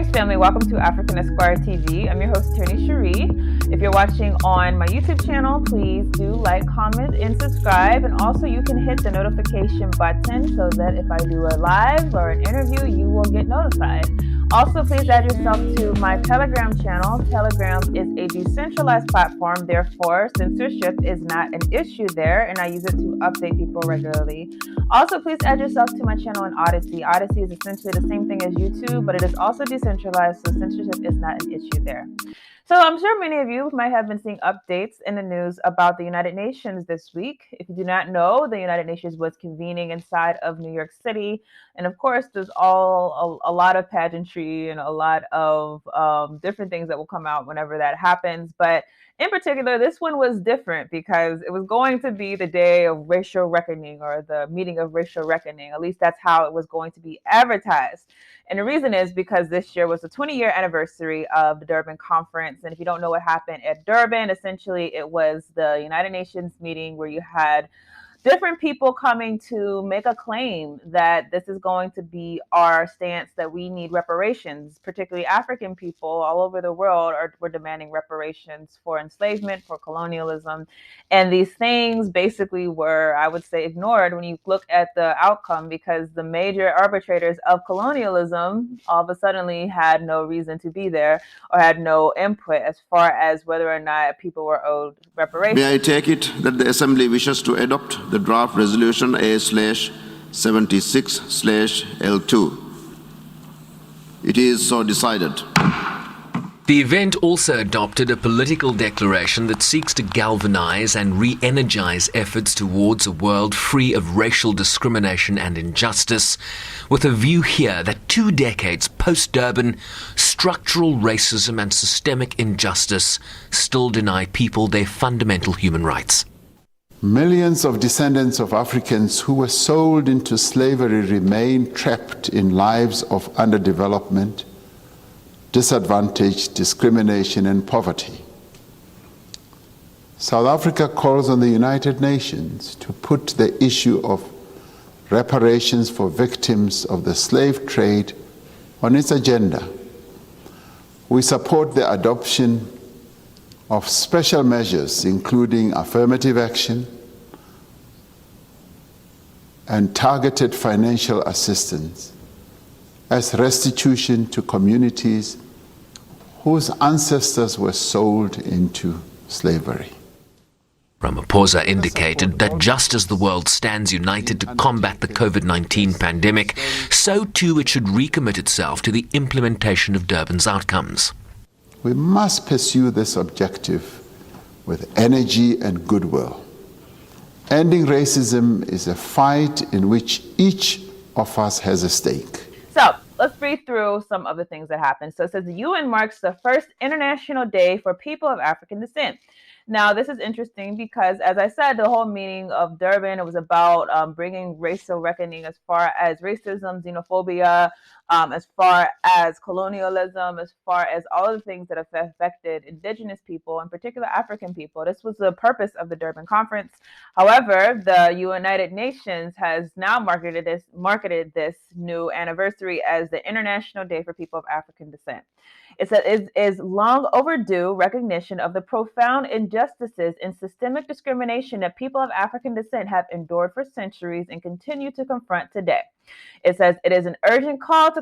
Greetings, family. Welcome to African Esquire TV. I'm your host, Tierney Cherie. If you're watching on my YouTube channel, please do like, comment, and subscribe. And also, you can hit the notification button so that if I do a live or an interview, you will get notified. Also, please add yourself to my Telegram channel. Telegram is a decentralized platform, therefore censorship is not an issue there, and I use it to update people regularly. Also, please add yourself to my channel on Odyssey. Odyssey is essentially the same thing as YouTube, but it is also decentralized, so censorship is not an issue there. So I'm sure many of you might have been seeing updates in the news about the United Nations this week. If you do not know, the United Nations was convening inside of New York City. And of course, there's a lot of pageantry and a lot of different things that will come out whenever that happens. But in particular, this one was different because it was going to be the day of racial reckoning, or the meeting of racial reckoning. At least that's how it was going to be advertised. And the reason is because this year was the 20-year anniversary of the Durban conference. And if you don't know what happened at Durban, essentially it was the United Nations meeting where you had different people coming to make a claim that this is going to be our stance, that we need reparations. Particularly African people all over the world were demanding reparations for enslavement, for colonialism. And these things basically were, I would say, ignored when you look at the outcome, because the major arbitrators of colonialism all of a sudden had no reason to be there, or had no input as far as whether or not people were owed reparations. May I take it that the Assembly wishes to adopt the draft resolution A/76/L2. It is so decided. The event also adopted a political declaration that seeks to galvanize and re-energize efforts towards a world free of racial discrimination and injustice, with a view here that 2 decades post-Durban, structural racism and systemic injustice still deny people their fundamental human rights. Millions of descendants of Africans who were sold into slavery remain trapped in lives of underdevelopment, disadvantage, discrimination, and poverty. South Africa calls on the United Nations to put the issue of reparations for victims of the slave trade on its agenda. We support the adoption of special measures, including affirmative action and targeted financial assistance, as restitution to communities whose ancestors were sold into slavery. Ramaphosa indicated that just as the world stands united to combat the COVID-19 pandemic, so too it should recommit itself to the implementation of Durban's outcomes. We must pursue this objective with energy and goodwill. Ending racism is a fight in which each of us has a stake. So let's read through some of the things that happened. So it says the UN marks the first International Day for People of African Descent. Now, this is interesting because, as I said, the whole meaning of Durban, it was about bringing racial reckoning as far as racism, xenophobia, as far as colonialism, as far as all of the things that have affected indigenous people, in particular African people. This was the purpose of the Durban conference. However, the United Nations has now marketed this new anniversary as the International Day for People of African Descent. It says it is long overdue recognition of the profound injustices and systemic discrimination that people of African descent have endured for centuries and continue to confront today. It says it is an urgent call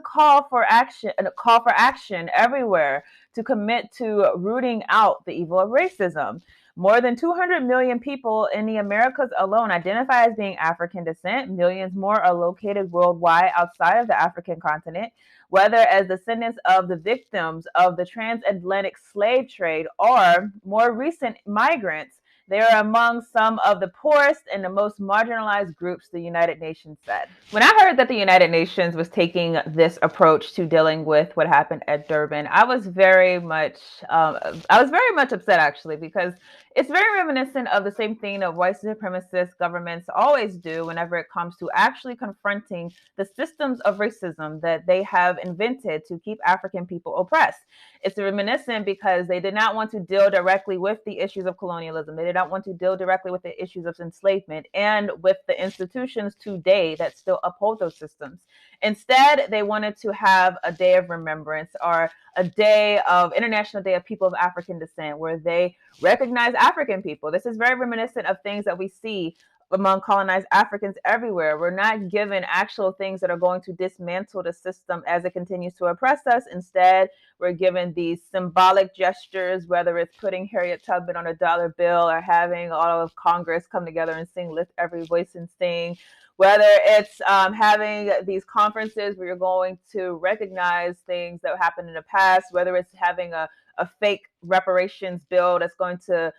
for action everywhere to commit to rooting out the evil of racism. More than 200 million people in the Americas alone identify as being African descent. Millions more are located worldwide outside of the African continent, whether as descendants of the victims of the transatlantic slave trade or more recent migrants. They are among some of the poorest and the most marginalized groups, the United Nations said. When I heard that the United Nations was taking this approach to dealing with what happened at Durban, I was very much upset, actually, because it's very reminiscent of the same thing that white supremacist governments always do whenever it comes to actually confronting the systems of racism that they have invented to keep African people oppressed. It's reminiscent because they did not want to deal directly with the issues of colonialism. They did don't want to deal directly with the issues of enslavement and with the institutions today that still uphold those systems. Instead, they wanted to have a day of remembrance, or a day of International Day of People of African Descent, where they recognize African people. This is very reminiscent of things that we see among colonized Africans everywhere. We're not given actual things that are going to dismantle the system as it continues to oppress us. Instead, we're given these symbolic gestures, whether it's putting Harriet Tubman on a dollar bill or having all of Congress come together and sing Lift Every Voice and Sing, whether it's having these conferences where you're going to recognize things that happened in the past, whether it's having a fake reparations bill that's going to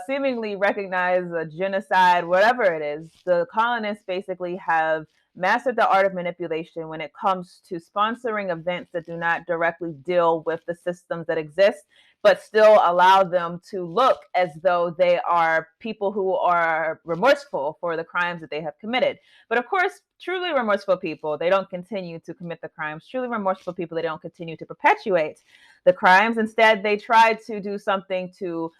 seemingly recognize a genocide, whatever it is. The colonists basically have mastered the art of manipulation when it comes to sponsoring events that do not directly deal with the systems that exist, but still allow them to look as though they are people who are remorseful for the crimes that they have committed. But of course, truly remorseful people, they don't continue to commit the crimes. Truly remorseful people, they don't continue to perpetuate the crimes. Instead, they try to do something to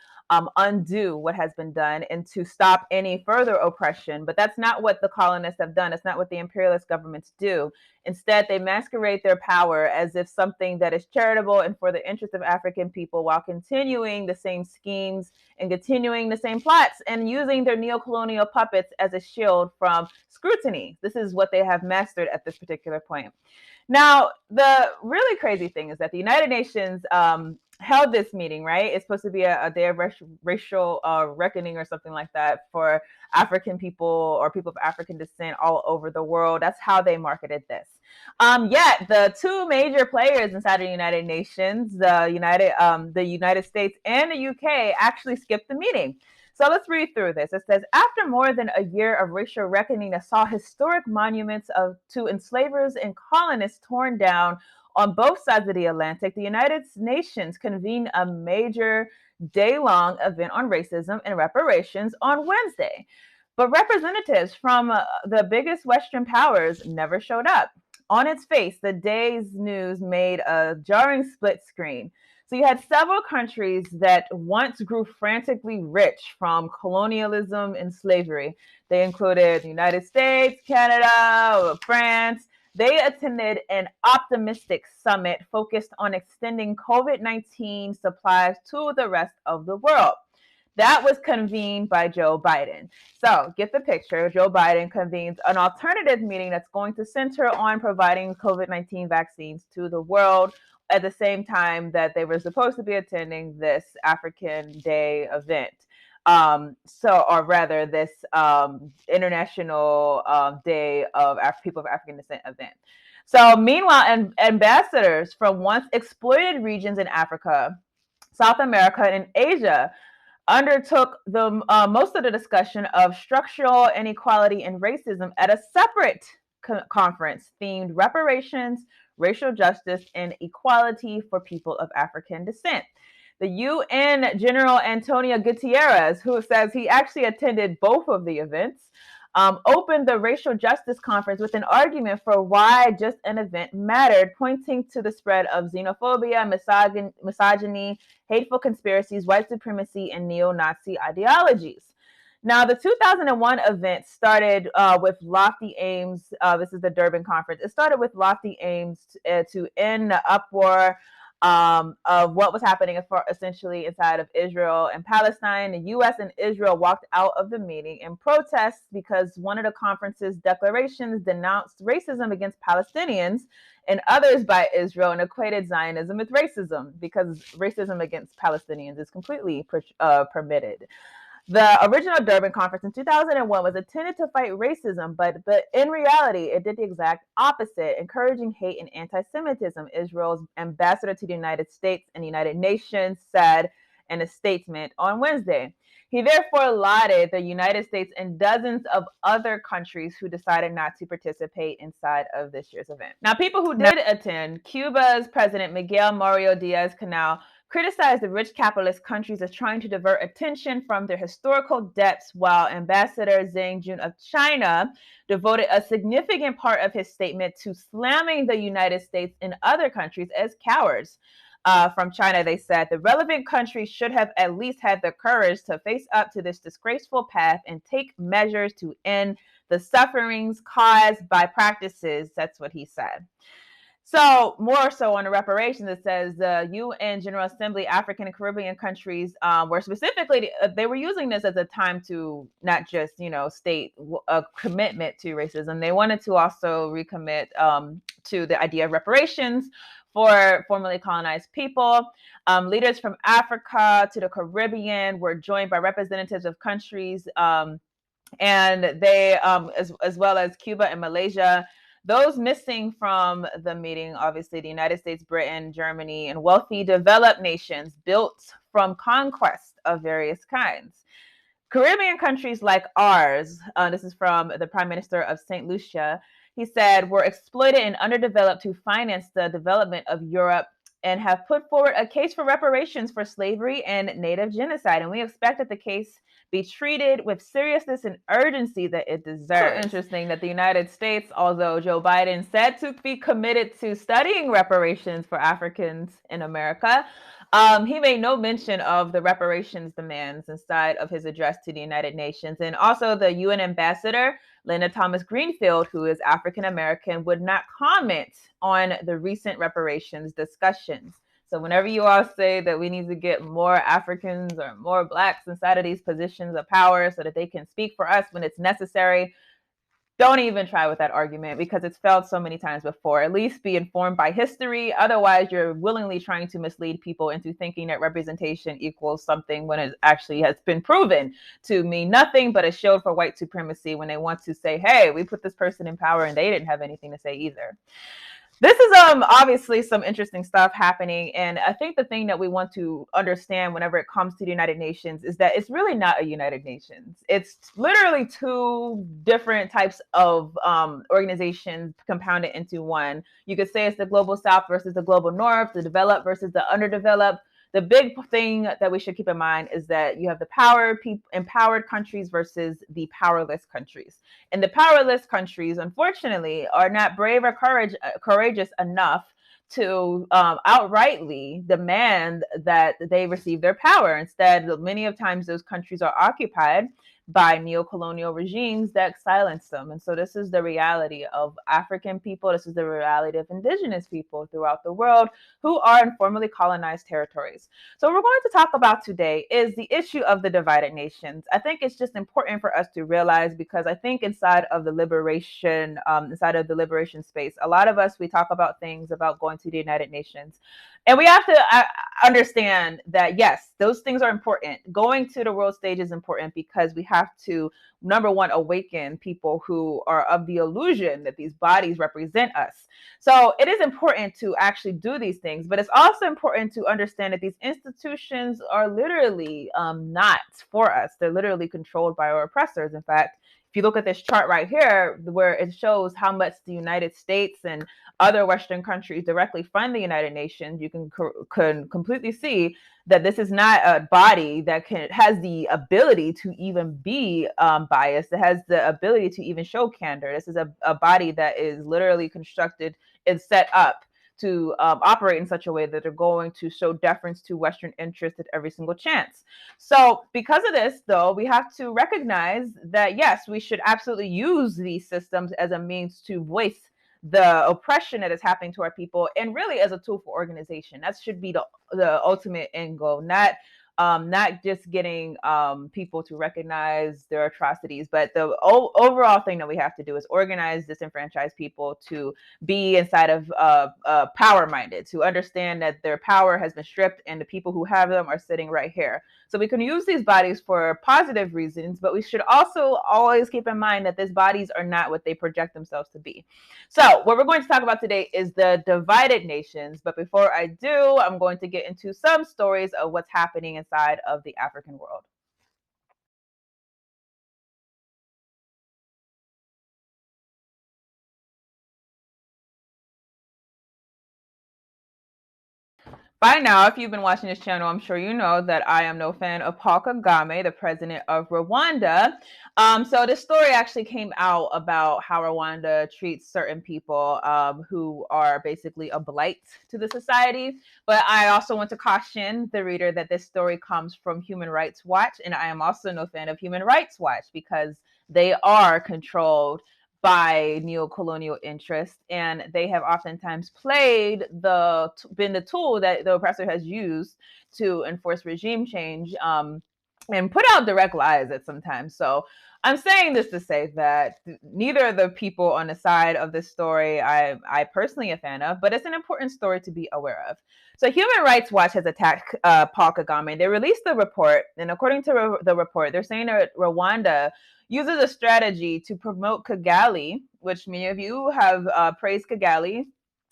undo what has been done and to stop any further oppression. But that's not what the colonists have done. It's not what the imperialist governments do. Instead, they masquerade their power as if something that is charitable and for the interest of African people, while continuing the same schemes and continuing the same plots and using their neocolonial puppets as a shield from scrutiny. This is what they have mastered at this particular point. Now, the really crazy thing is that the United Nations held this meeting, right? It's supposed to be a day of racial reckoning or something like that for African people or people of African descent all over the world. That's how they marketed this. Yet the two major players inside the United Nations, the United States and the UK, actually skipped the meeting. So let's read through this. It says, after more than a year of racial reckoning that saw historic monuments to enslavers and colonists torn down on both sides of the Atlantic, the United Nations convened a major day-long event on racism and reparations on Wednesday. But representatives from the biggest Western powers never showed up. On its face, the day's news made a jarring split screen. So you had several countries that once grew frantically rich from colonialism and slavery. They included the United States, Canada, France. They attended an optimistic summit focused on extending COVID-19 supplies to the rest of the world. That was convened by Joe Biden. So get the picture. Joe Biden convenes an alternative meeting that's going to center on providing COVID-19 vaccines to the world at the same time that they were supposed to be attending this African Day event. This International Day of People of African Descent event. So meanwhile, ambassadors from once exploited regions in Africa, South America, and Asia undertook most of the discussion of structural inequality and racism at a separate conference themed reparations, racial justice, and equality for people of African descent. The UN General Antonio Guterres, who says he actually attended both of the events, opened the Racial Justice Conference with an argument for why just an event mattered, pointing to the spread of xenophobia, misogyny, hateful conspiracies, white supremacy, and neo-Nazi ideologies. Now, the 2001 event started with lofty aims. This is the Durban conference. It started with lofty aims to end the uproar of what was happening essentially inside of Israel and Palestine. The U.S. and Israel walked out of the meeting in protest because one of the conference's declarations denounced racism against Palestinians and others by Israel and equated Zionism with racism, because racism against Palestinians is completely permitted. The original Durban conference in 2001 was intended to fight racism, but in reality, it did the exact opposite, encouraging hate and anti-Semitism. Israel's ambassador to the United States and the United Nations said in a statement on Wednesday. He therefore lauded the United States and dozens of other countries who decided not to participate inside of this year's event. Now, people who did attend, Cuba's President Miguel Mario Diaz-Canel criticized the rich capitalist countries as trying to divert attention from their historical debts, while Ambassador Zhang Jun of China devoted a significant part of his statement to slamming the United States and other countries as cowards. from China, they said the relevant countries should have at least had the courage to face up to this disgraceful path and take measures to end the sufferings caused by practices. That's what he said. So more so on the reparations, it says the UN General Assembly, African and Caribbean countries were specifically, they were using this as a time to not just, state a commitment to racism. They wanted to also recommit to the idea of reparations for formerly colonized people. Leaders from Africa to the Caribbean were joined by representatives of countries and they, as well as Cuba and Malaysia. Those missing from the meeting, obviously, the United States, Britain, Germany, and wealthy developed nations built from conquest of various kinds. Caribbean countries like ours, this is from the Prime Minister of St. Lucia, he said, were exploited and underdeveloped to finance the development of Europe and have put forward a case for reparations for slavery and native genocide. And we expect that the case be treated with seriousness and urgency that it deserves. So interesting that the United States, although Joe Biden said to be committed to studying reparations for Africans in America, he made no mention of the reparations demands inside of his address to the United Nations. And also the UN ambassador, Linda Thomas Greenfield, who is African American, would not comment on the recent reparations discussions. So whenever you all say that we need to get more Africans or more Blacks inside of these positions of power so that they can speak for us when it's necessary, don't even try with that argument because it's failed so many times before. At least be informed by history. Otherwise, you're willingly trying to mislead people into thinking that representation equals something when it actually has been proven to mean nothing but a shield for white supremacy when they want to say, hey, we put this person in power and they didn't have anything to say either. This is obviously some interesting stuff happening. And I think the thing that we want to understand whenever it comes to the United Nations is that it's really not a United Nations. It's literally two different types of organizations compounded into one. You could say it's the global South versus the global North, the developed versus the underdeveloped. The big thing that we should keep in mind is that you have the empowered countries versus the powerless countries. And the powerless countries, unfortunately, are not brave or courageous enough to outrightly demand that they receive their power. Instead, many of times those countries are occupied by neocolonial regimes that silence them. And so this is the reality of African people. This is the reality of indigenous people throughout the world who are in formerly colonized territories. So what we're going to talk about today is the issue of the divided nations. I think it's just important for us to realize, because I think inside of the liberation space, a lot of us, we talk about things about going to the United Nations. And we have to understand that, yes, those things are important. Going to the world stage is important because we have to, number one, awaken people who are of the illusion that these bodies represent us. So it is important to actually do these things, but it's also important to understand that these institutions are literally not for us. They're literally controlled by our oppressors. In fact, if you look at this chart right here, where it shows how much the United States and other Western countries directly fund the United Nations, you can completely see that this is not a body that has the ability to even be biased. It has the ability to even show candor. This is a body that is literally constructed and set up to operate in such a way that they're going to show deference to Western interests at every single chance. So because of this, though, we have to recognize that, yes, we should absolutely use these systems as a means to voice the oppression that is happening to our people, and really as a tool for organization. That should be the ultimate end goal, not just getting people to recognize their atrocities, but the overall thing that we have to do is organize disenfranchised people to be inside of power-minded, to understand that their power has been stripped and the people who have them are sitting right here. So we can use these bodies for positive reasons, but we should also always keep in mind that these bodies are not what they project themselves to be. So what we're going to talk about today is the divided nations. But before I do, I'm going to get into some stories of what's happening inside of the African world. By now, if you've been watching this channel, I'm sure you know that I am no fan of Paul Kagame, the president of Rwanda. So this story actually came out about how Rwanda treats certain people who are basically a blight to the society. But I also want to caution the reader that this story comes from Human Rights Watch, and I am also no fan of Human Rights Watch because they are controlled by neocolonial interests, and they have oftentimes been the tool that the oppressor has used to enforce regime change, and put out direct lies at sometimes. So I'm saying this to say that neither of the people on the side of this story I personally am a fan of, but it's an important story to be aware of. So Human Rights Watch has attacked Paul Kagame. They released the report, and according to the report, they're saying that Rwanda uses a strategy to promote Kigali, which many of you have praised Kigali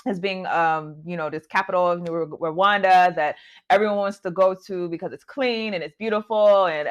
as being, this capital of Rwanda that everyone wants to go to because it's clean and it's beautiful and,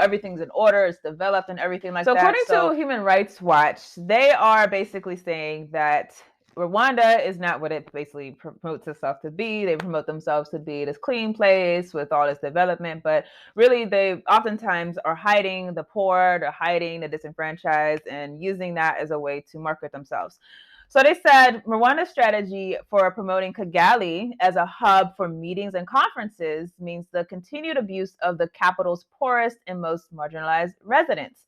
everything's in order, it's developed and everything like that. So according to Human Rights Watch, they are basically saying that Rwanda is not what it basically promotes itself to be. They promote themselves to be this clean place with all this development, but really they oftentimes are hiding the poor, they're hiding the disenfranchised and using that as a way to market themselves. So they said Rwanda's strategy for promoting Kigali as a hub for meetings and conferences means the continued abuse of the capital's poorest and most marginalized residents.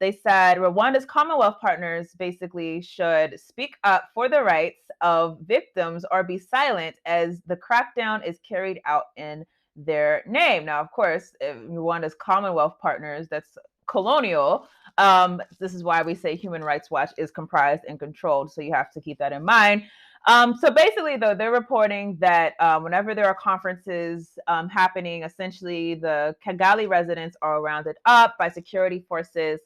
They said Rwanda's Commonwealth partners basically should speak up for the rights of victims or be silent as the crackdown is carried out in their name. Now, of course, Rwanda's Commonwealth partners, that's Colonial. This is why we say Human Rights Watch is comprised and controlled. So you have to keep that in mind. So basically, though, they're reporting that whenever there are conferences happening, essentially the Kigali residents are rounded up by security forces.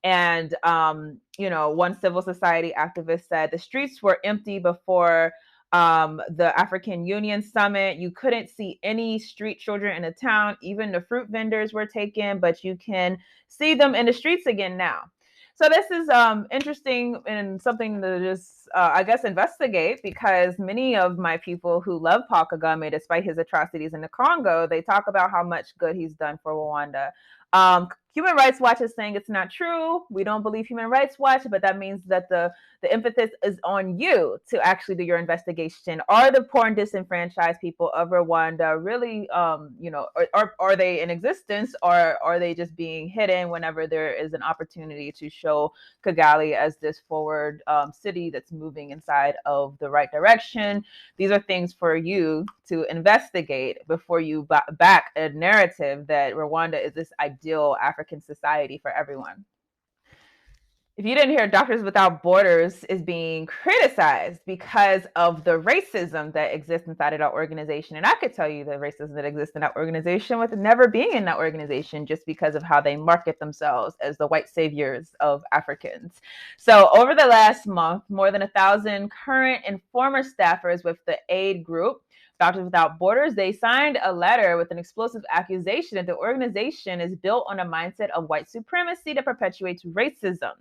And, one civil society activist said the streets were empty before the African Union Summit. You couldn't see any street children in the town. Even the fruit vendors were taken, but you can see them in the streets again now. So this is interesting and something to just, I guess, investigate, because many of my people who love Paul Kagame, despite his atrocities in the Congo, they talk about how much good he's done for Rwanda. Human Rights Watch is saying it's not true. We don't believe Human Rights Watch, but that means that the emphasis is on you to actually do your investigation. Are the poor and disenfranchised people of Rwanda really, are they in existence, or are they just being hidden whenever there is an opportunity to show Kigali as this forward city that's moving inside of the right direction? These are things for you to investigate before you back a narrative that Rwanda is this ideal African society for everyone. If you didn't hear, Doctors Without Borders is being criticized because of the racism that exists inside of that organization. And I could tell you the racism that exists in that organization with never being in that organization, just because of how they market themselves as the white saviors of Africans. So over the last month, more than 1,000 current and former staffers with the aid group Doctors Without Borders, they signed a letter with an explosive accusation that the organization is built on a mindset of white supremacy that perpetuates racism.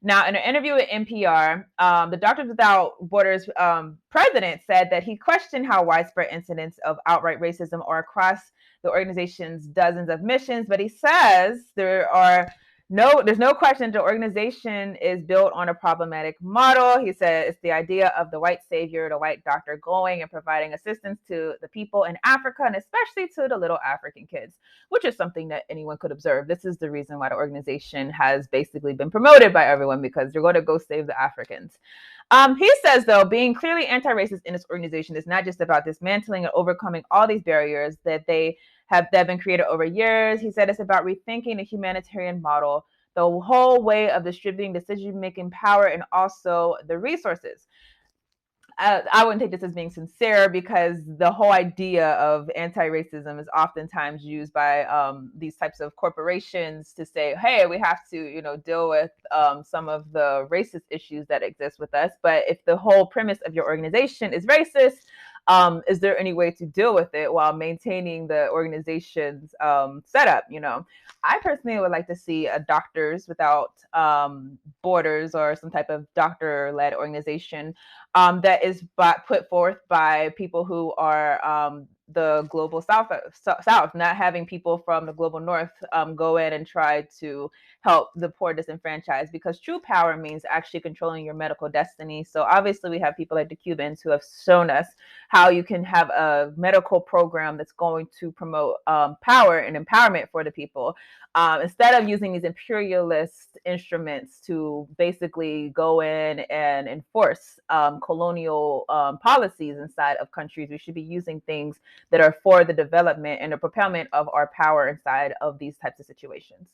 Now, in an interview with NPR, the Doctors Without Borders president said that he questioned how widespread incidents of outright racism are across the organization's dozens of missions, but he says there's no question the organization is built on a problematic model. He said it's the idea of the white savior, the white doctor going and providing assistance to the people in Africa, and especially to the little African kids, which is something that anyone could observe. This is the reason why the organization has basically been promoted by everyone, because they're going to go save the Africans. He says, though, being clearly anti-racist in this organization is not just about dismantling and overcoming all these barriers that have been created over years. He said it's about rethinking the humanitarian model, the whole way of distributing decision-making power and also the resources. I wouldn't take this as being sincere, because the whole idea of anti-racism is oftentimes used by these types of corporations to say, hey, we have to, deal with some of the racist issues that exist with us. But if the whole premise of your organization is racist, Is there any way to deal with it while maintaining the organization's setup? I personally would like to see a Doctors Without Borders or some type of doctor-led organization that is put forth by people who are the global south, not having people from the global north go in and try to help the poor disenfranchised, because true power means actually controlling your medical destiny. So obviously we have people like the Cubans who have shown us how you can have a medical program that's going to promote power and empowerment for the people, instead of using these imperialist instruments to basically go in and enforce colonial policies inside of countries. We should be using things that are for the development and the propelment of our power inside of these types of situations.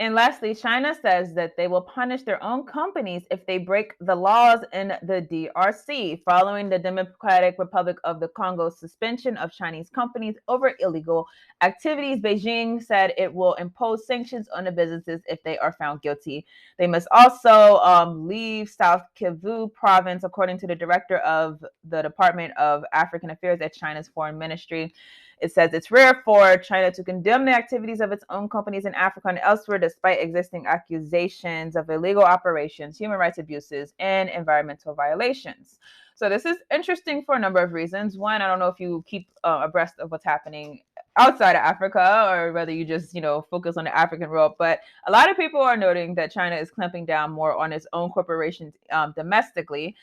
And lastly, China says that they will punish their own companies if they break the laws in the DRC, following the Democratic Republic of the Congo's suspension of Chinese companies over illegal activities. Beijing said it will impose sanctions on the businesses if they are found guilty. They must also leave South Kivu province, according to the director of the Department of African Affairs at China's Foreign Ministry. It says it's rare for China to condemn the activities of its own companies in Africa and elsewhere, despite existing accusations of illegal operations, human rights abuses, and environmental violations. So this is interesting for a number of reasons. One, I don't know if you keep abreast of what's happening outside of Africa, or whether you just, focus on the African world. But a lot of people are noting that China is clamping down more on its own corporations domestically.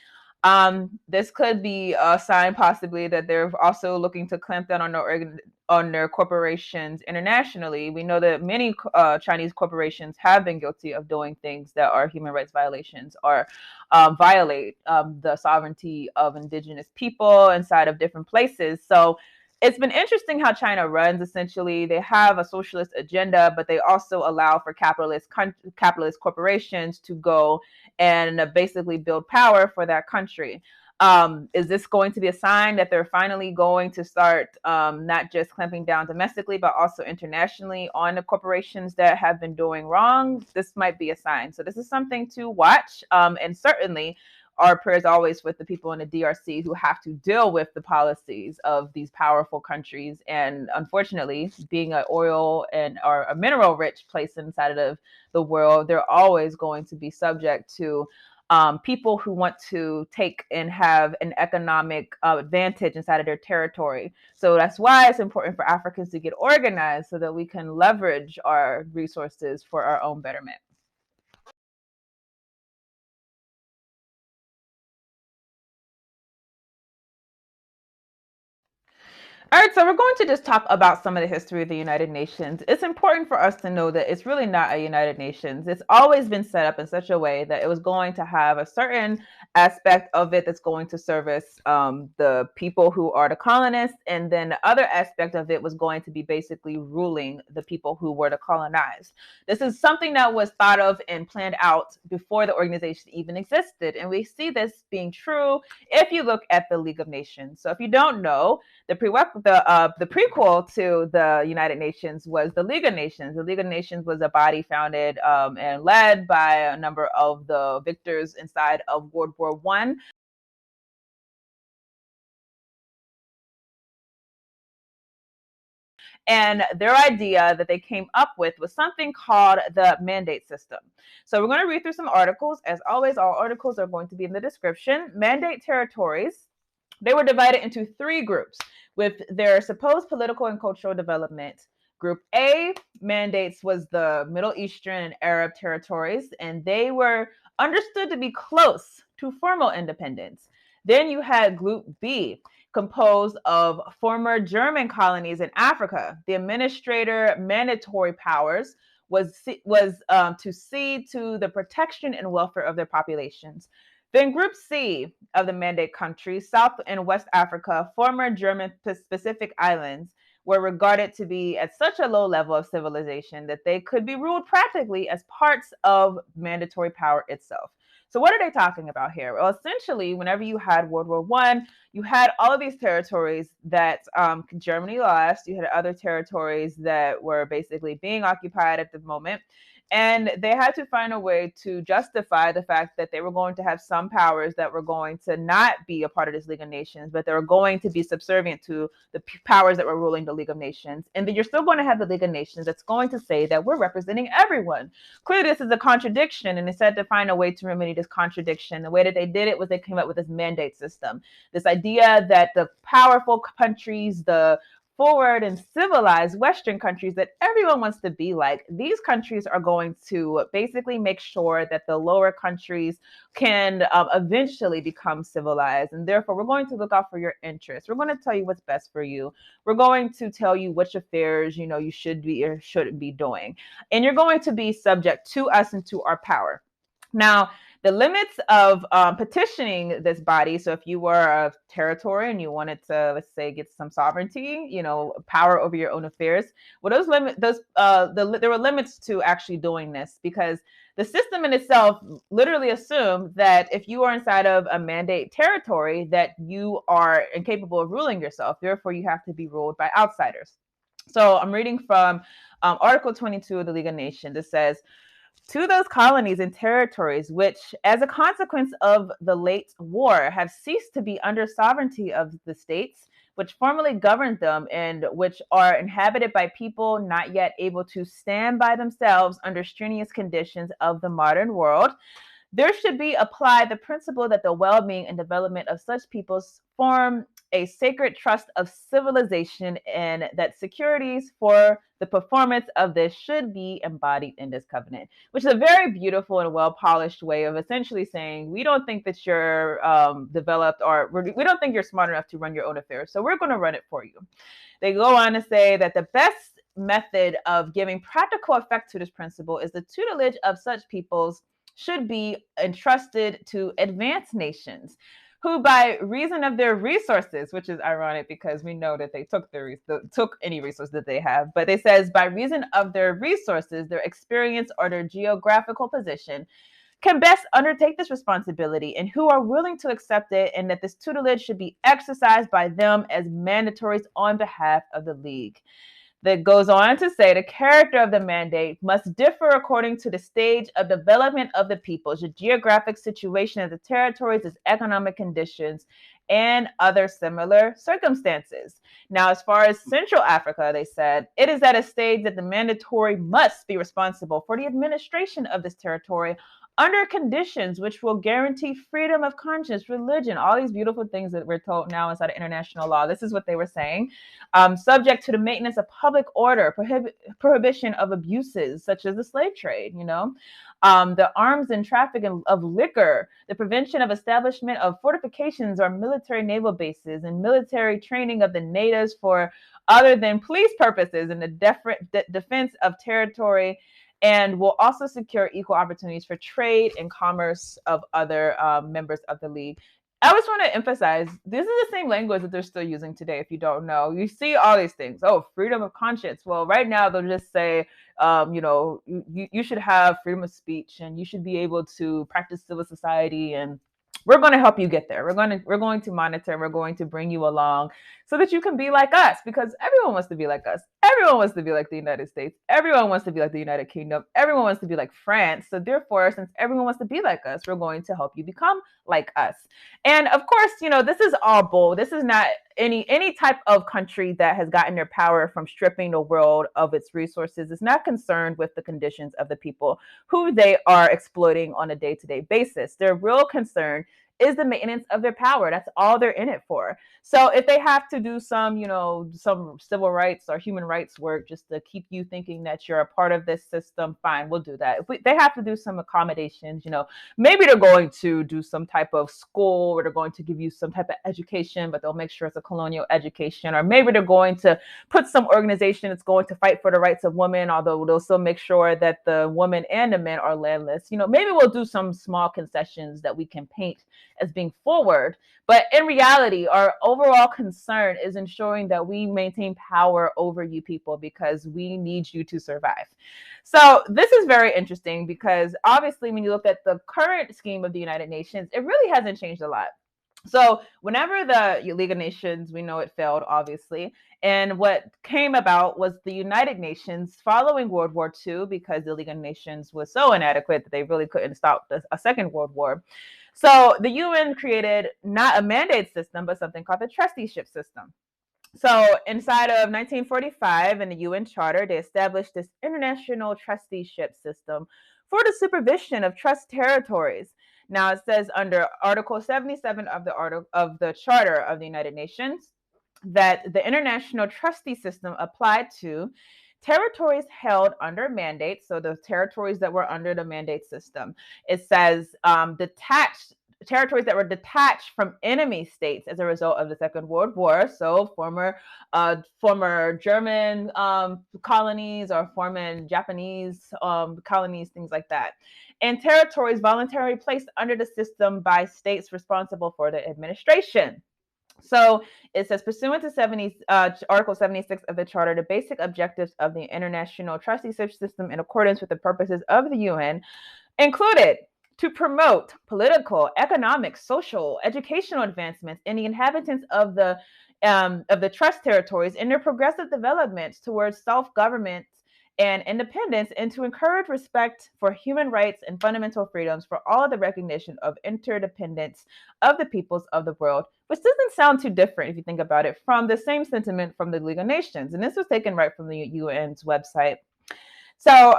This could be a sign possibly that they're also looking to clamp down on their corporations internationally. We know that many Chinese corporations have been guilty of doing things that are human rights violations or violate the sovereignty of indigenous people inside of different places. So it's been interesting how China runs. Essentially, they have a socialist agenda, but they also allow for capitalist corporations to go and basically build power for that country. Is this going to be a sign that they're finally going to start not just clamping down domestically, but also internationally on the corporations that have been doing wrong? This might be a sign. So this is something to watch. And certainly our prayers always with the people in the DRC who have to deal with the policies of these powerful countries. And unfortunately, being an oil or a mineral rich place inside of the world, they're always going to be subject to people who want to take and have an economic advantage inside of their territory. So that's why it's important for Africans to get organized so that we can leverage our resources for our own betterment. All right, so we're going to just talk about some of the history of the United Nations. It's important for us to know that it's really not a United Nations. It's always been set up in such a way that it was going to have a certain aspect of it that's going to service the people who are the colonists, and then the other aspect of it was going to be basically ruling the people who were the colonized. This is something that was thought of and planned out before the organization even existed, and we see this being true if you look at the League of Nations. So if you don't know, the prequel to the United Nations was the League of Nations. The League of Nations was a body founded and led by a number of the victors inside of World War I. And their idea that they came up with was something called the mandate system. So we're going to read through some articles. As always, all articles are going to be in the description. Mandate territories, they were divided into three groups with their supposed political and cultural development. Group A mandates was the Middle Eastern and Arab territories, and they were understood to be close to formal independence. Then you had Group B, composed of former German colonies in Africa. The administrator mandatory powers was to see to the protection and welfare of their populations. Then Group C of the mandate countries, South and West Africa, former German Pacific islands, were regarded to be at such a low level of civilization that they could be ruled practically as parts of mandatory power itself. So what are they talking about here? Well, essentially, whenever you had World War I, you had all of these territories that Germany lost. You had other territories that were basically being occupied at the moment. And they had to find a way to justify the fact that they were going to have some powers that were going to not be a part of this League of Nations, but they were going to be subservient to the powers that were ruling the League of Nations. And then you're still going to have the League of Nations that's going to say that we're representing everyone. Clearly, this is a contradiction, and they said to find a way to remedy this contradiction. The way that they did it was they came up with this mandate system, this idea that the powerful countries, the forward and civilized Western countries that everyone wants to be like, these countries are going to basically make sure that the lower countries can eventually become civilized. And therefore, we're going to look out for your interests. We're going to tell you what's best for you. We're going to tell you which affairs, you should be or shouldn't be doing. And you're going to be subject to us and to our power. Now, the limits of petitioning this body. So if you were a territory and you wanted to, let's say, get some sovereignty, power over your own affairs, well, there were limits to actually doing this, because the system in itself literally assumed that if you are inside of a mandate territory, that you are incapable of ruling yourself. Therefore, you have to be ruled by outsiders. So I'm reading from Article 22 of the League of Nations. It says, to those colonies and territories which, as a consequence of the late war, have ceased to be under sovereignty of the states which formerly governed them, and which are inhabited by people not yet able to stand by themselves under strenuous conditions of the modern world, there should be applied the principle that the well-being and development of such peoples form a sacred trust of civilization, and that securities for the performance of this should be embodied in this covenant, which is a very beautiful and well-polished way of essentially saying, we don't think that you're developed, or we don't think you're smart enough to run your own affairs, so we're going to run it for you. They go on to say that the best method of giving practical effect to this principle is the tutelage of such peoples should be entrusted to advanced nations, who by reason of their resources, which is ironic because we know that they took any resource that they have, but it says by reason of their resources, their experience, or their geographical position, can best undertake this responsibility, and who are willing to accept it, and that this tutelage should be exercised by them as mandatories on behalf of the League. That goes on to say the character of the mandate must differ according to the stage of development of the peoples, the geographic situation of the territories, its economic conditions, and other similar circumstances. Now, as far as Central Africa, they said, it is at a stage that the mandatory must be responsible for the administration of this territory under conditions which will guarantee freedom of conscience, religion, all these beautiful things that we're told now inside of international law. This is what they were saying. Subject to the maintenance of public order, prohibition of abuses such as the slave trade, the arms and trafficking of liquor, the prevention of establishment of fortifications or military naval bases, and military training of the natives for other than police purposes, and the defense of territory, and will also secure equal opportunities for trade and commerce of other members of the League. I always want to emphasize, this is the same language that they're still using today, if you don't know. You see all these things. Oh, freedom of conscience. Well, right now they'll just say, you should have freedom of speech, and you should be able to practice civil society, and we're going to help you get there. We're going to monitor, and we're going to bring you along so that you can be like us, because everyone wants to be like us. Everyone wants to be like the United States. Everyone wants to be like the United Kingdom. Everyone wants to be like France. So therefore, since everyone wants to be like us, we're going to help you become like us. And of course, this is all bull. This is not any type of country that has gotten their power from stripping the world of its resources. Is not concerned with the conditions of the people who they are exploiting on a day-to-day basis. Their real concern is the maintenance of their power. That's all they're in it for. So if they have to do some civil rights or human rights work just to keep you thinking that you're a part of this system, fine, we'll do that. If they have to do some accommodations, maybe they're going to do some type of school, or they're going to give you some type of education, but they'll make sure it's a colonial education. Or maybe they're going to put some organization that's going to fight for the rights of women, although they'll still make sure that the women and the men are landless. Maybe we'll do some small concessions that we can paint as being forward. But in reality, our overall concern is ensuring that we maintain power over you people, because we need you to survive. So this is very interesting, because obviously when you look at the current scheme of the United Nations, it really hasn't changed a lot. So whenever the League of Nations, we know it failed, obviously. And what came about was the United Nations following World War II, because the League of Nations was so inadequate that they really couldn't stop a second World War. So the UN created not a mandate system, but something called the trusteeship system. So inside of 1945 in the UN Charter, they established this international trusteeship system for the supervision of trust territories. Now it says under Article 77 of the Charter of the United Nations that the international trustee system applied to territories held under mandate. So the territories that were under the mandate system. It says detached territories that were detached from enemy states as a result of the Second World War. So former German colonies or former Japanese colonies, things like that. And territories voluntarily placed under the system by states responsible for the administration. So it says, pursuant to Article 76 of the Charter, the basic objectives of the international trusteeship system in accordance with the purposes of the UN included to promote political, economic, social, educational advancements in the inhabitants of the trust territories in their progressive development towards self-government and independence, and to encourage respect for human rights and fundamental freedoms for all the recognition of interdependence of the peoples of the world, which doesn't sound too different if you think about it from the same sentiment from the League of Nations. And this was taken right from the UN's website. So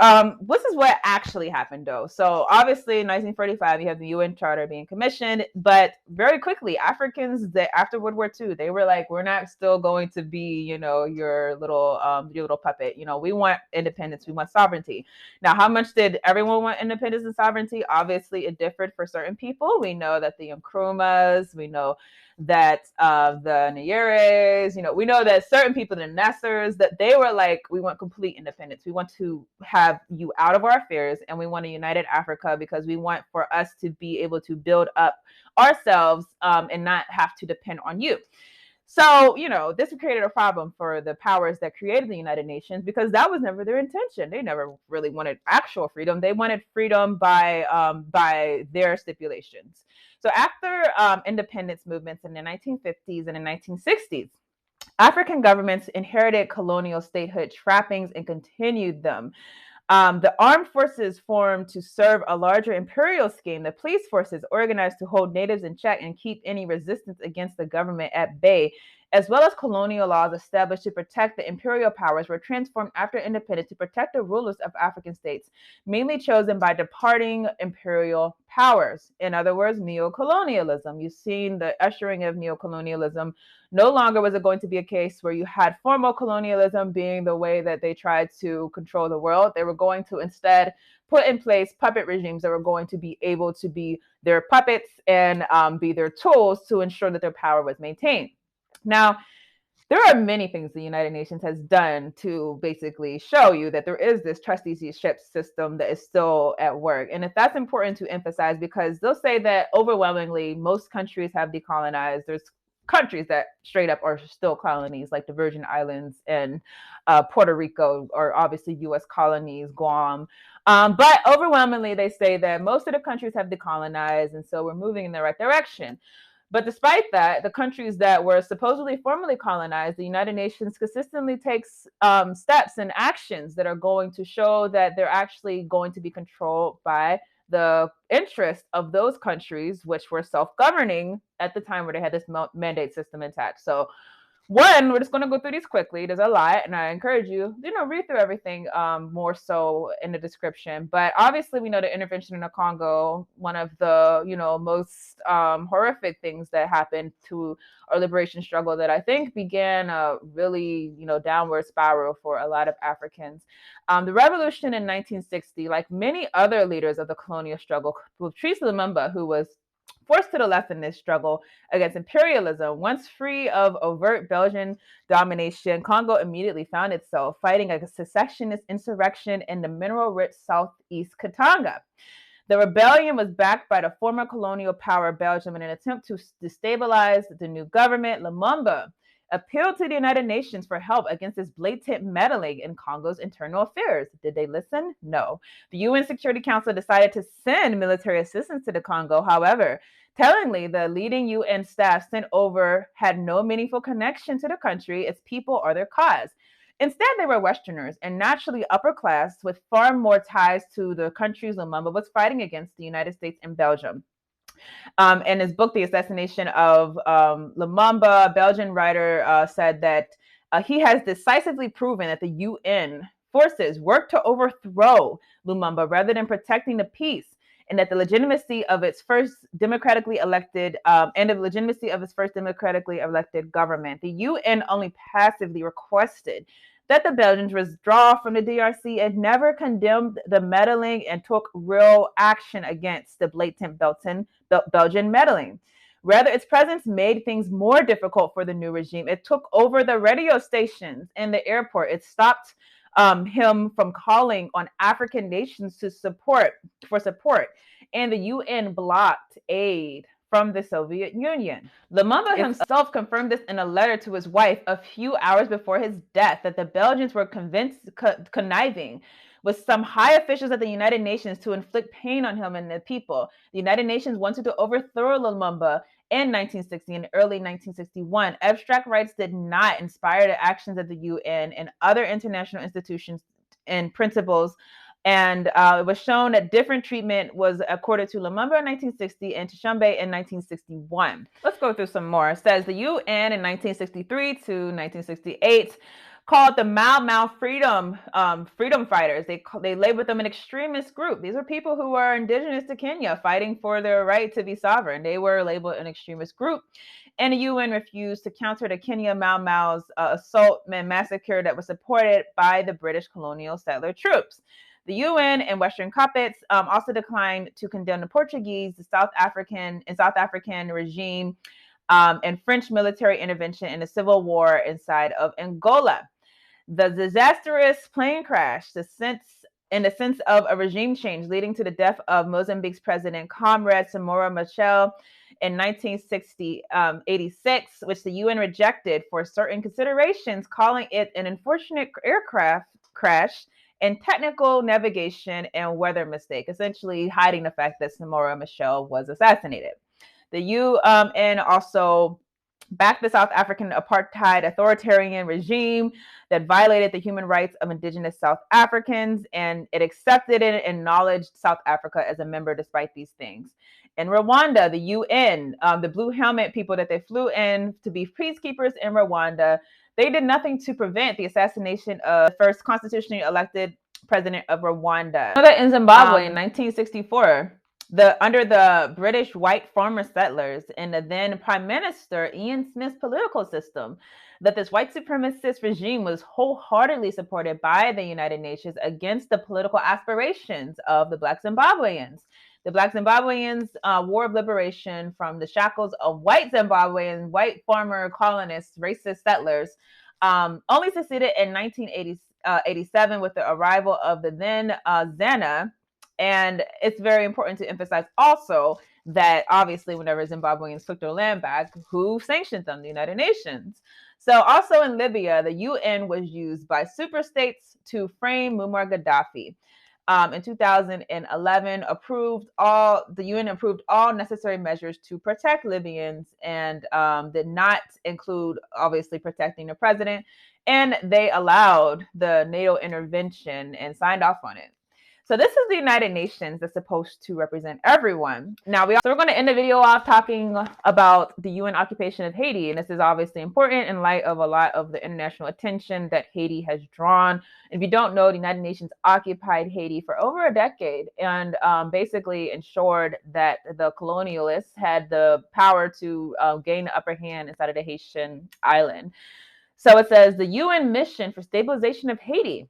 this is what actually happened, though. So obviously in 1945, you have the UN Charter being commissioned, but very quickly, Africans that after World War II, they were like, we're not still going to be, your little puppet. We want independence. We want sovereignty. Now, how much did everyone want independence and sovereignty? Obviously, it differed for certain people. We know that the Nkrumahs, we know that the Nyeres, we know that certain people, the Nessers, that they were like, we want complete independence. We want to have you out of our affairs, and we want a united Africa because we want for us to be able to build up ourselves and not have to depend on you. So, this created a problem for the powers that created the United Nations, because that was never their intention. They never really wanted actual freedom. They wanted freedom by their stipulations. So after independence movements in the 1950s and the 1960s, African governments inherited colonial statehood trappings and continued them. The armed forces formed to serve a larger imperial scheme. The police forces organized to hold natives in check and keep any resistance against the government at bay, as well as colonial laws established to protect the imperial powers, were transformed after independence to protect the rulers of African states, mainly chosen by departing imperial powers. In other words, neocolonialism. You've seen the ushering of neocolonialism. No longer was it going to be a case where you had formal colonialism being the way that they tried to control the world. They were going to instead put in place puppet regimes that were going to be able to be their puppets and be their tools to ensure that their power was maintained. Now, there are many things the United Nations has done to basically show you that there is this trusteeship system that is still at work. And if that's important to emphasize, because they'll say that overwhelmingly most countries have decolonized. There's countries that straight up are still colonies, like the Virgin Islands and Puerto Rico are obviously U.S. colonies, Guam. But overwhelmingly, they say that most of the countries have decolonized, and so we're moving in the right direction. But despite that, the countries that were supposedly formally colonized, the United Nations consistently takes steps and actions that are going to show that they're actually going to be controlled by the interest of those countries, which were self-governing at the time where they had this mandate system intact. So one, we're just going to go through these quickly. There's a lot, and I encourage you, read through everything more so in the description. But obviously, we know the intervention in the Congo, one of the, most horrific things that happened to our liberation struggle that I think began a really, downward spiral for a lot of Africans. The revolution in 1960, like many other leaders of the colonial struggle, Patrice Lumumba, who was forced to the left in this struggle against imperialism. Once free of overt Belgian domination, Congo immediately found itself fighting a secessionist insurrection in the mineral-rich southeast Katanga. The rebellion was backed by the former colonial power Belgium in an attempt to destabilize the new government. Lumumba appealed to the United Nations for help against this blatant meddling in Congo's internal affairs. Did they listen? No. The UN Security Council decided to send military assistance to the Congo. However, Tellingly, the leading UN staff sent over had no meaningful connection to the country, its people, or their cause. Instead, they were Westerners and naturally upper class with far more ties to the countries Lumumba was fighting against, the United States and Belgium. In his book, The Assassination of Lumumba, a Belgian writer said that he has decisively proven that the UN forces worked to overthrow Lumumba rather than protecting the peace, and that the legitimacy of its first democratically elected government. The UN only passively requested that the Belgians withdraw from the DRC and never condemned the meddling and took real action against the blatant Belgian meddling. Rather, its presence made things more difficult for the new regime. It took over the radio stations and the airport. It stopped him from calling on African nations for support, and the UN blocked aid from the Soviet Union. Lumumba himself confirmed this in a letter to his wife a few hours before his death, that the Belgians were conniving with some high officials at the United Nations to inflict pain on him and the people. The United Nations wanted to overthrow Lumumba in 1960 and early 1961. Abstract rights did not inspire the actions of the UN and other international institutions and principles, and it was shown that different treatment was accorded to Lumumba in 1960 and to Tshombe in 1961. Let's go through some more. It says the UN in 1963 to 1968 called the Mau Mau freedom fighters. They labeled them an extremist group. These were people who were indigenous to Kenya fighting for their right to be sovereign. They were labeled an extremist group. And the UN refused to counter the Kenya Mau Mau's assault and massacre that was supported by the British colonial settler troops. The UN and Western puppets also declined to condemn the Portuguese, the South African regime, and French military intervention in the civil war inside of Angola. The disastrous plane crash, in the sense of a regime change leading to the death of Mozambique's president, Comrade Samora Machel, in 1986, which the UN rejected for certain considerations, calling it an unfortunate aircraft crash and technical navigation and weather mistake, essentially hiding the fact that Samora Machel was assassinated. The UN also backed the South African apartheid authoritarian regime that violated the human rights of indigenous South Africans, and it accepted and acknowledged South Africa as a member despite these things. In Rwanda, the UN, the Blue Helmet people that they flew in to be peacekeepers in Rwanda, they did nothing to prevent the assassination of the first constitutionally elected president of Rwanda. In Zimbabwe in 1964, under the British white farmer settlers and the then Prime Minister Ian Smith's political system, that this white supremacist regime was wholeheartedly supported by the United Nations against the political aspirations of the Black Zimbabweans. The Black Zimbabweans' war of liberation from the shackles of white Zimbabwean, white farmer colonists, racist settlers, only succeeded in 1987 with the arrival of the then ZANA. And it's very important to emphasize also that obviously whenever Zimbabweans took their land back, who sanctioned them? The United Nations. So also in Libya, the UN was used by superstates to frame Muammar Gaddafi. In 2011, the UN approved all necessary measures to protect Libyans, and did not include obviously protecting the president. And they allowed the NATO intervention and signed off on it. So this is the United Nations that's supposed to represent everyone. Now, we're going to end the video off talking about the UN occupation of Haiti. And this is obviously important in light of a lot of the international attention that Haiti has drawn. If you don't know, the United Nations occupied Haiti for over a decade and basically ensured that the colonialists had the power to gain the upper hand inside of the Haitian island. So it says the UN mission for stabilization of Haiti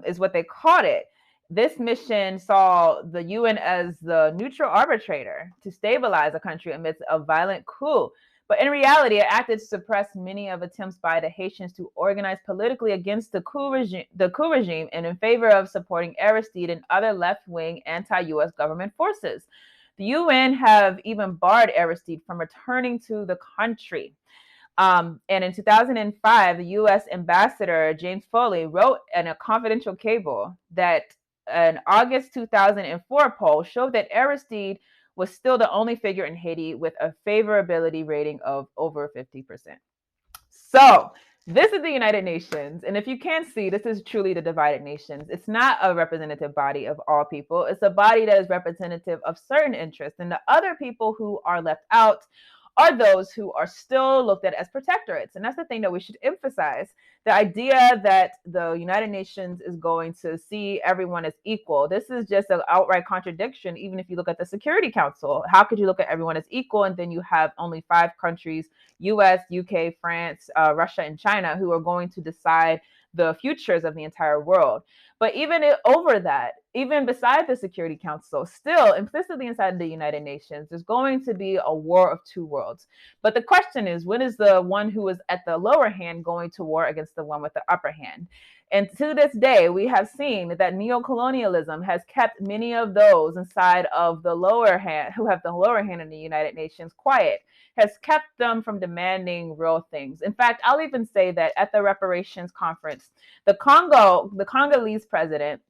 is what they called it. This mission saw the UN as the neutral arbitrator to stabilize a country amidst a violent coup. But in reality, it acted to suppress many of attempts by the Haitians to organize politically against the coup regime and in favor of supporting Aristide and other left-wing anti-US government forces. The UN have even barred Aristide from returning to the country. And in 2005, the U.S. ambassador James Foley wrote in a confidential cable that an August 2004 poll showed that Aristide was still the only figure in Haiti with a favorability rating of over 50%. So this is the United Nations. And if you can't see, this is truly the divided nations. It's not a representative body of all people. It's a body that is representative of certain interests. And the other people who are left out are those who are still looked at as protectorates. And that's the thing that we should emphasize. The idea that the United Nations is going to see everyone as equal. This is just an outright contradiction, even if you look at the Security Council. How could you look at everyone as equal and then you have only 5 countries, US, UK, France, Russia, and China, who are going to decide the futures of the entire world? But even over that, even beside the Security Council, still implicitly inside the United Nations, there's going to be a war of two worlds. But the question is, when is the one who is at the lower hand going to war against the one with the upper hand? And to this day, we have seen that neocolonialism has kept many of those inside of the lower hand, who have the lower hand in the United Nations, quiet, has kept them from demanding real things. In fact, I'll even say that at the Reparations conference, the Congolese president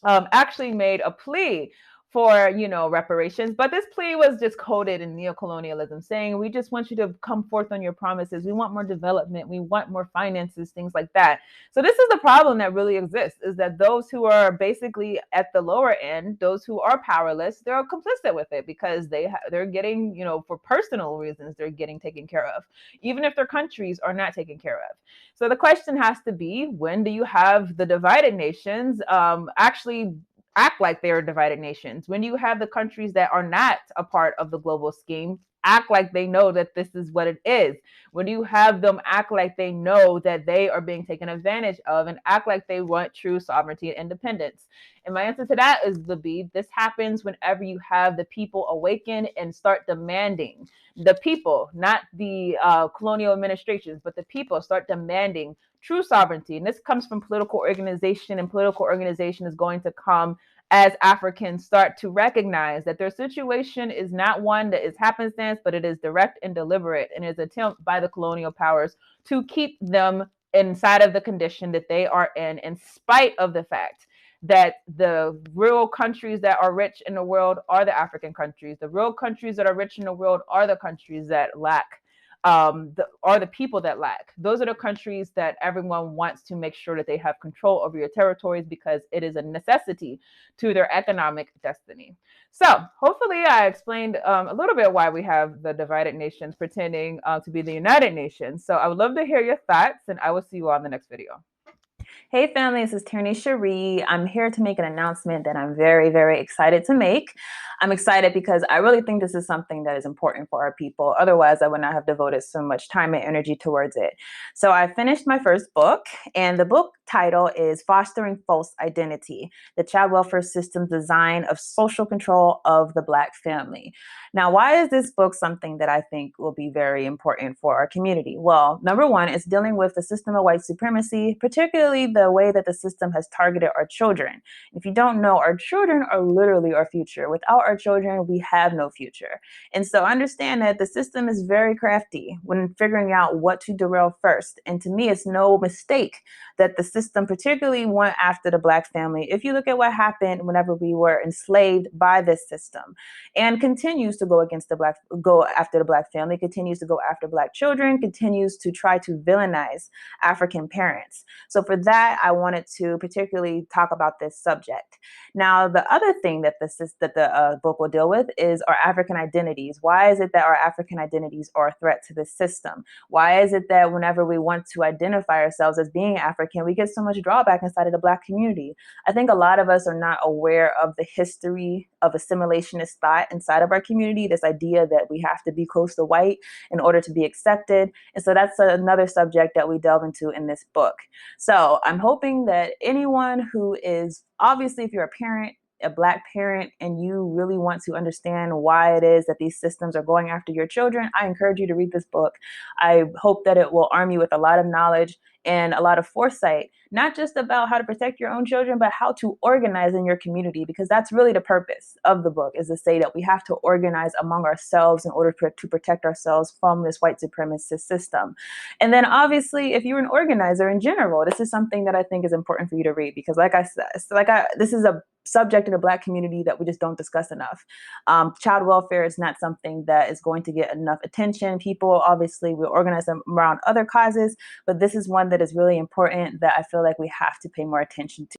actually made a plea for, reparations, but this plea was just coded in neocolonialism, saying we just want you to come forth on your promises. We want more development. We want more finances, things like that. So this is the problem that really exists, is that those who are basically at the lower end, those who are powerless, they're complicit with it because they're getting, for personal reasons, they're getting taken care of, even if their countries are not taken care of. So the question has to be, when do you have the divided nations actually act like they are divided nations? When you have the countries that are not a part of the global scheme act like they know that this is what it is? When you have them act like they know that they are being taken advantage of and act like they want true sovereignty and independence? And my answer to that is this happens whenever you have the people awaken and start demanding. The people, not the colonial administrations, but the people start demanding true sovereignty. And this comes from political organization, and political organization is going to come as Africans start to recognize that their situation is not one that is happenstance, but it is direct and deliberate, and is an attempt by the colonial powers to keep them inside of the condition that they are in spite of the fact that the real countries that are rich in the world are the African countries. The real countries that are rich in the world are the countries that lack, are the people that lack. Those are the countries that everyone wants to make sure that they have control over your territories, because it is a necessity to their economic destiny. So hopefully I explained a little bit why we have the divided nations pretending to be the United Nations. So I would love to hear your thoughts, and I will see you all in the next video. Hey family, this is Tierney Cherie. I'm here to make an announcement that I'm very, very excited to make. I'm excited because I really think this is something that is important for our people. Otherwise, I would not have devoted so much time and energy towards it. So I finished my first book, and the book title is Fostering False Identity: The Child Welfare System's Design of Social Control of the Black Family. Now, why is this book something that I think will be very important for our community? Well, number one, it's dealing with the system of white supremacy, particularly the way that the system has targeted our children. If you don't know, our children are literally our future. Without our children, we have no future. And so understand that the system is very crafty when figuring out what to derail first. And to me, it's no mistake that the system particularly went after the Black family. If you look at what happened whenever we were enslaved by this system, and continues to go after the Black family, continues to go after Black children, continues to try to villainize African parents. So for that, I wanted to particularly talk about this subject. Now, the other thing that the book will deal with is our African identities. Why is it that our African identities are a threat to this system? Why is it that whenever we want to identify ourselves as being African, we get so much drawback inside of the Black community? I think a lot of us are not aware of the history of assimilationist thought inside of our community, this idea that we have to be close to white in order to be accepted. And so that's another subject that we delve into in this book. So I'm hoping that anyone who is, obviously, if you're a parent, a Black parent, and you really want to understand why it is that these systems are going after your children, I encourage you to read this book. I hope that it will arm you with a lot of knowledge. and a lot of foresight, not just about how to protect your own children, but how to organize in your community, because that's really the purpose of the book, is to say that we have to organize among ourselves in order to protect ourselves from this white supremacist system. And then obviously, if you're an organizer in general, this is something that I think is important for you to read, because like I said, this is a subject in the Black community that we just don't discuss enough. Child welfare is not something that is going to get enough attention. People obviously will organize them around other causes, but this is one that is really important that I feel like we have to pay more attention to.